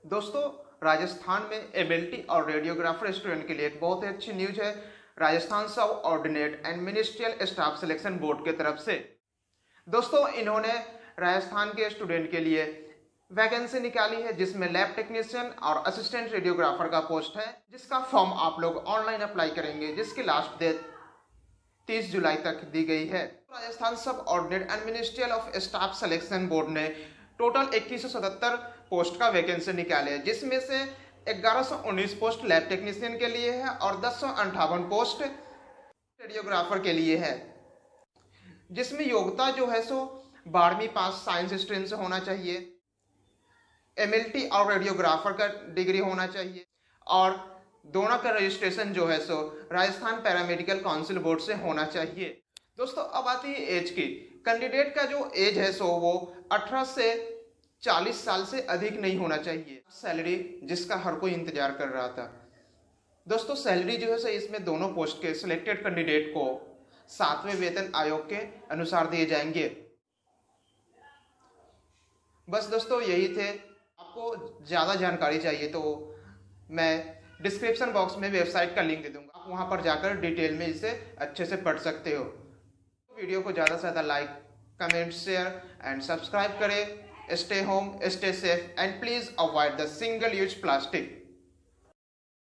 दोस्तों, राजस्थान में एमएलटी और रेडियोग्राफर स्टूडेंट के लिए एक बहुत ही अच्छी न्यूज है राजस्थान सब ordinate and ministerial staff selection board की तरफ से। दोस्तों, इन्होंने राजस्थान के स्टूडेंट के लिए वैकेंसी निकाली है जिसमें लैब टेक्नीशियन और असिस्टेंट रेडियोग्राफर का पोस्ट है, जिसका फॉर्म आप लोग ऑनलाइन अप्लाई करेंगे, जिसकी लास्ट डेट 30 जुलाई तक दी गई है। राजस्थान सब ordinate and ministerial of staff selection board ने टोटल 2177 पोस्ट का वैकेंसी निकाले हैं, जिसमें से 1119 पोस्ट लैब टेक्नीशियन के लिए है और 1058 पोस्ट रेडियोग्राफर के लिए है, जिसमें योग्यता जो है सो 12वीं पास साइंस स्ट्रीम से होना चाहिए, एमएलटी और रेडियोग्राफर का डिग्री होना चाहिए और दोनों का रजिस्ट्रेशन जो है सो राजस्थान पैरामेडिकल काउंसिल बोर्ड से होना चाहिए। दोस्तों, अब आती है एज की। कैंडिडेट का जो एज है सो वो 18 से 40 साल से अधिक नहीं होना चाहिए। सैलरी जिसका हर कोई इंतजार कर रहा था। दोस्तों, सैलरी जो है सो इसमें दोनों पोस्ट के सिलेक्टेड कैंडिडेट को 7वें वेतन आयोग के अनुसार दिए जाएंगे। बस दोस्तों, यही थे। आपको ज़्यादा जानकारी चाहिए तो मैं डिस्क्रिप्शन बॉक्स में वेबसाइट का लिंक दे दूंगा, आप वहां पर जाकर डिटेल में इसे अच्छे से पढ़ सकते हो। वीडियो को ज़्यादा से ज़्यादा like, comment, share and subscribe करें। Stay home, stay safe and please avoid the single use plastic.